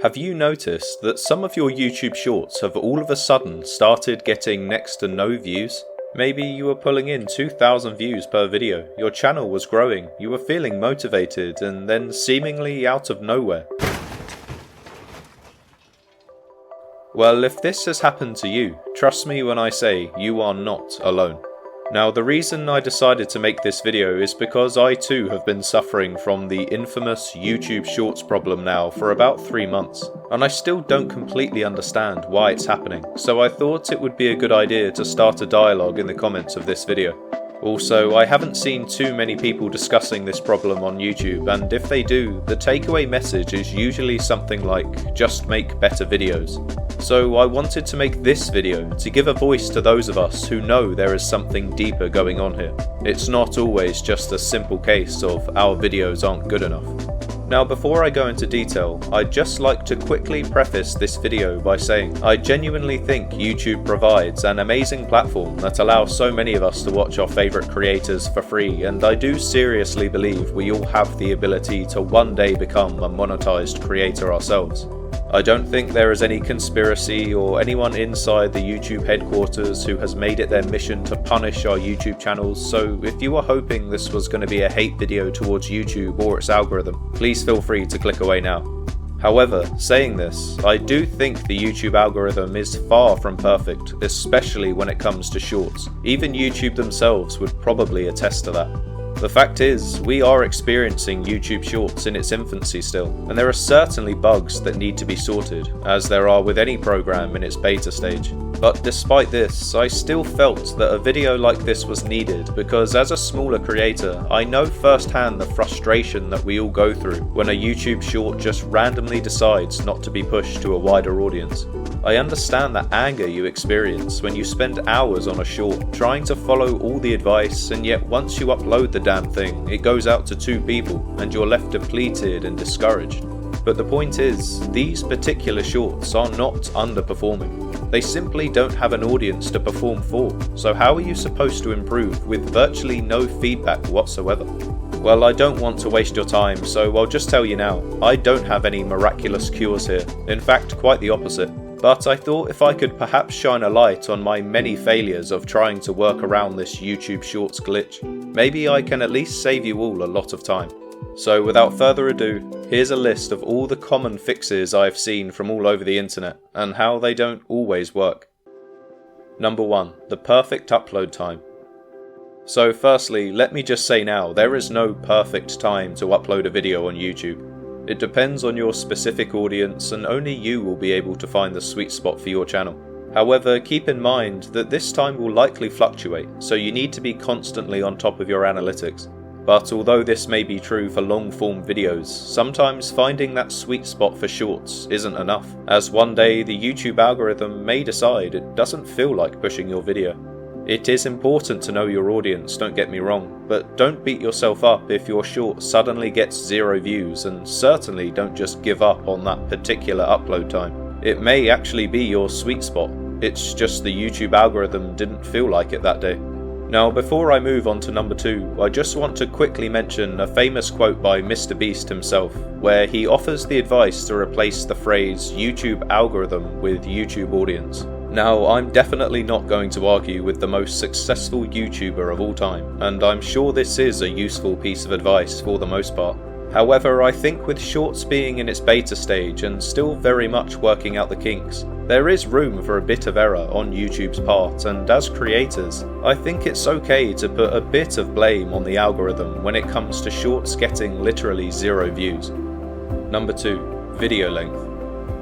Have you noticed that some of your YouTube shorts have all of a sudden started getting next to no views? Maybe you were pulling in 2,000 views per video, your channel was growing, you were feeling motivated, and then seemingly out of nowhere. Well, if this has happened to you, trust me when I say you are not alone. Now, the reason I decided to make this video is because I too have been suffering from the infamous YouTube Shorts problem now for about 3 months, and I still don't completely understand why it's happening, so I thought it would be a good idea to start a dialogue in the comments of this video. Also, I haven't seen too many people discussing this problem on YouTube, and if they do, the takeaway message is usually something like, just make better videos. So I wanted to make this video to give a voice to those of us who know there is something deeper going on here. It's not always just a simple case of our videos aren't good enough. Now, before I go into detail, I'd just like to quickly preface this video by saying I genuinely think YouTube provides an amazing platform that allows so many of us to watch our favourite creators for free, and I do seriously believe we all have the ability to one day become a monetized creator ourselves. I don't think there is any conspiracy or anyone inside the YouTube headquarters who has made it their mission to punish our YouTube channels, so if you are hoping this was going to be a hate video towards YouTube or its algorithm, please feel free to click away now. However, saying this, I do think the YouTube algorithm is far from perfect, especially when it comes to shorts. Even YouTube themselves would probably attest to that. The fact is, we are experiencing YouTube Shorts in its infancy still, and there are certainly bugs that need to be sorted, as there are with any program in its beta stage. But despite this, I still felt that a video like this was needed because as a smaller creator, I know firsthand the frustration that we all go through when a YouTube short just randomly decides not to be pushed to a wider audience. I understand the anger you experience when you spend hours on a short trying to follow all the advice, and yet once you upload the damn thing, it goes out to 2 people and you're left depleted and discouraged. But the point is, these particular shorts are not underperforming. They simply don't have an audience to perform for, so how are you supposed to improve with virtually no feedback whatsoever? Well, I don't want to waste your time, so I'll just tell you now, I don't have any miraculous cures here. In fact, quite the opposite. But I thought if I could perhaps shine a light on my many failures of trying to work around this YouTube Shorts glitch, maybe I can at least save you all a lot of time. So without further ado, here's a list of all the common fixes I've seen from all over the internet, and how they don't always work. Number 1. The perfect upload time. So firstly, let me just say now, there is no perfect time to upload a video on YouTube. It depends on your specific audience, and only you will be able to find the sweet spot for your channel. However, keep in mind that this time will likely fluctuate, so you need to be constantly on top of your analytics. But although this may be true for long-form videos, sometimes finding that sweet spot for shorts isn't enough, as one day the YouTube algorithm may decide it doesn't feel like pushing your video. It is important to know your audience, don't get me wrong, but don't beat yourself up if your short suddenly gets 0 views, and certainly don't just give up on that particular upload time. It may actually be your sweet spot, it's just the YouTube algorithm didn't feel like it that day. Now, before I move on to number 2, I just want to quickly mention a famous quote by Mr. Beast himself, where he offers the advice to replace the phrase YouTube algorithm with YouTube audience. Now, I'm definitely not going to argue with the most successful YouTuber of all time, and I'm sure this is a useful piece of advice for the most part. However, I think with Shorts being in its beta stage and still very much working out the kinks, there is room for a bit of error on YouTube's part, and as creators, I think it's okay to put a bit of blame on the algorithm when it comes to Shorts getting literally 0 views. Number 2. Video length.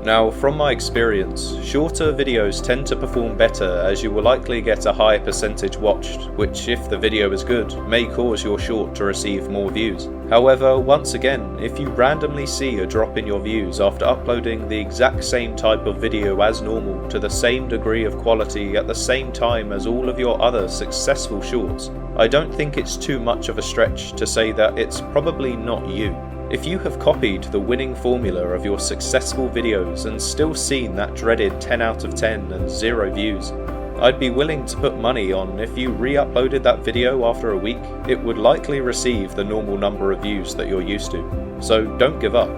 Now, from my experience, shorter videos tend to perform better as you will likely get a higher percentage watched, which if the video is good, may cause your short to receive more views. However, once again, if you randomly see a drop in your views after uploading the exact same type of video as normal to the same degree of quality at the same time as all of your other successful shorts, I don't think it's too much of a stretch to say that it's probably not you. If you have copied the winning formula of your successful videos and still seen that dreaded 10 out of 10 and 0 views, I'd be willing to put money on if you re-uploaded that video after a week, it would likely receive the normal number of views that you're used to. So don't give up.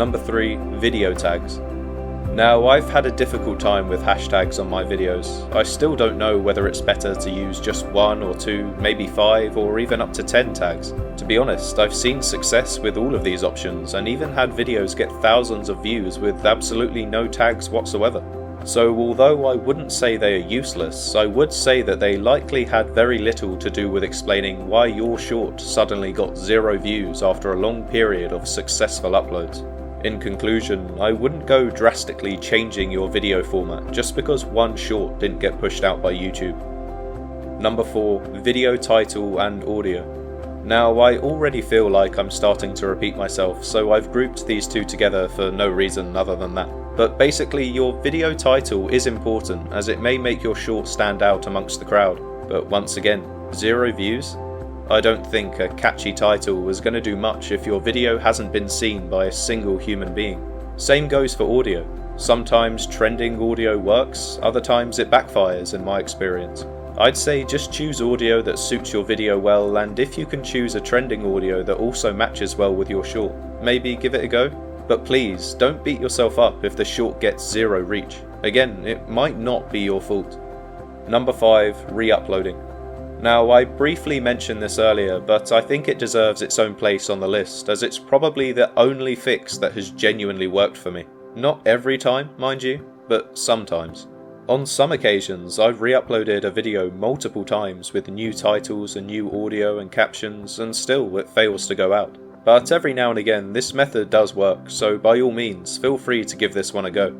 Number 3. Video tags. Now, I've had a difficult time with hashtags on my videos. I still don't know whether it's better to use just 1 or 2, maybe 5 or even up to 10 tags. To be honest, I've seen success with all of these options and even had videos get thousands of views with absolutely no tags whatsoever. So although I wouldn't say they are useless, I would say that they likely had very little to do with explaining why your short suddenly got 0 views after a long period of successful uploads. In conclusion, I wouldn't go drastically changing your video format just because one short didn't get pushed out by YouTube. Number 4. Video title and audio. Now, I already feel like I'm starting to repeat myself, so I've grouped these two together for no reason other than that. But basically, your video title is important as it may make your short stand out amongst the crowd. But once again, 0 views? I don't think a catchy title is going to do much if your video hasn't been seen by a single human being. Same goes for audio. Sometimes trending audio works, other times it backfires in my experience. I'd say just choose audio that suits your video well, and if you can choose a trending audio that also matches well with your short, maybe give it a go. But please, don't beat yourself up if the short gets 0 reach. Again, it might not be your fault. Number 5. Re-uploading. Now, I briefly mentioned this earlier, but I think it deserves its own place on the list, as it's probably the only fix that has genuinely worked for me. Not every time, mind you, but sometimes. On some occasions, I've re-uploaded a video multiple times with new titles and new audio and captions, and still it fails to go out. But every now and again, this method does work, so by all means, feel free to give this one a go.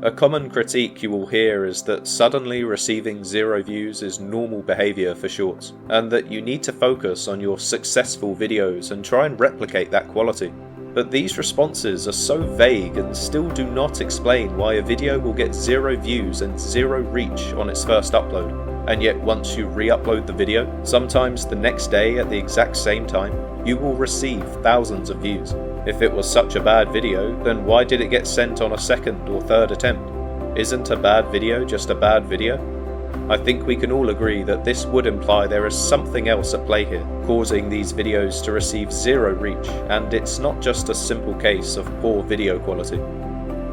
A common critique you will hear is that suddenly receiving 0 views is normal behaviour for shorts, and that you need to focus on your successful videos and try and replicate that quality. But these responses are so vague and still do not explain why a video will get 0 views and 0 reach on its first upload, and yet once you re-upload the video, sometimes the next day at the exact same time, you will receive thousands of views. If it was such a bad video, then why did it get sent on a second or third attempt? Isn't a bad video just a bad video? I think we can all agree that this would imply there is something else at play here, causing these videos to receive 0 reach, and it's not just a simple case of poor video quality.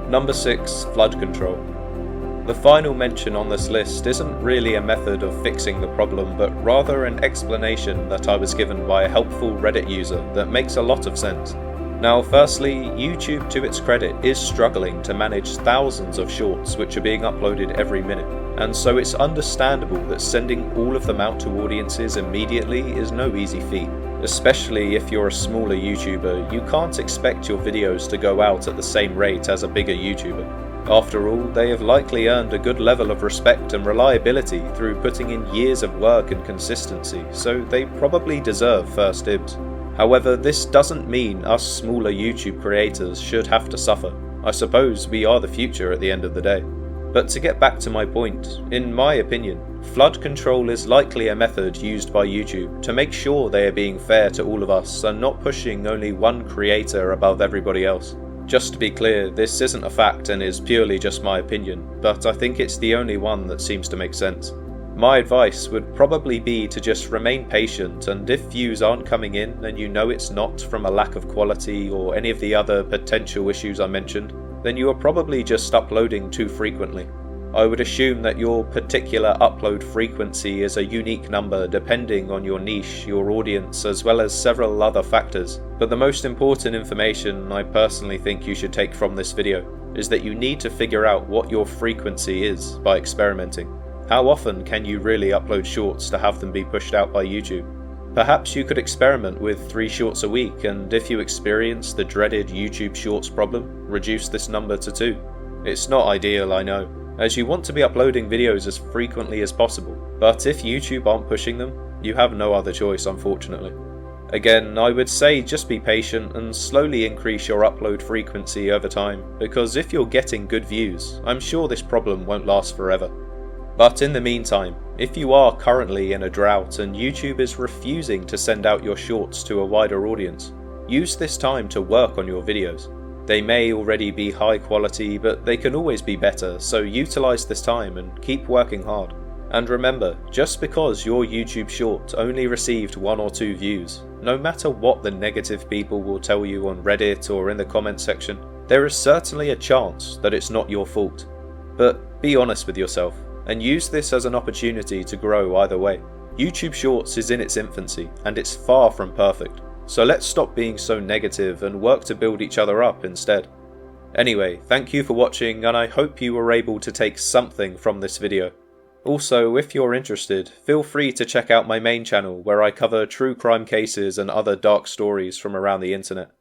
Number 6. Flood control. The final mention on this list isn't really a method of fixing the problem, but rather an explanation that I was given by a helpful Reddit user that makes a lot of sense. Now, firstly, YouTube, to its credit, is struggling to manage thousands of shorts which are being uploaded every minute, and so it's understandable that sending all of them out to audiences immediately is no easy feat. Especially if you're a smaller YouTuber, you can't expect your videos to go out at the same rate as a bigger YouTuber. After all, they have likely earned a good level of respect and reliability through putting in years of work and consistency, so they probably deserve first dibs. However, this doesn't mean us smaller YouTube creators should have to suffer. I suppose we are the future at the end of the day. But to get back to my point, in my opinion, flood control is likely a method used by YouTube to make sure they are being fair to all of us and not pushing only one creator above everybody else. Just to be clear, this isn't a fact and is purely just my opinion, but I think it's the only one that seems to make sense. My advice would probably be to just remain patient, and if views aren't coming in and you know it's not from a lack of quality or any of the other potential issues I mentioned, then you are probably just uploading too frequently. I would assume that your particular upload frequency is a unique number depending on your niche, your audience, as well as several other factors. But the most important information I personally think you should take from this video is that you need to figure out what your frequency is by experimenting. How often can you really upload shorts to have them be pushed out by YouTube? Perhaps you could experiment with 3 shorts a week, and if you experience the dreaded YouTube Shorts problem, reduce this number to 2. It's not ideal, I know, as you want to be uploading videos as frequently as possible, but if YouTube aren't pushing them, you have no other choice, unfortunately. Again, I would say just be patient and slowly increase your upload frequency over time, because if you're getting good views, I'm sure this problem won't last forever. But in the meantime, if you are currently in a drought and YouTube is refusing to send out your shorts to a wider audience, use this time to work on your videos. They may already be high quality, but they can always be better, so utilize this time and keep working hard. And remember, just because your YouTube short only received 1 or 2 views, no matter what the negative people will tell you on Reddit or in the comment section, there is certainly a chance that it's not your fault. But be honest with yourself, and use this as an opportunity to grow either way. YouTube Shorts is in its infancy, and it's far from perfect, so let's stop being so negative and work to build each other up instead. Anyway, thank you for watching, and I hope you were able to take something from this video. Also, if you're interested, feel free to check out my main channel where I cover true crime cases and other dark stories from around the internet.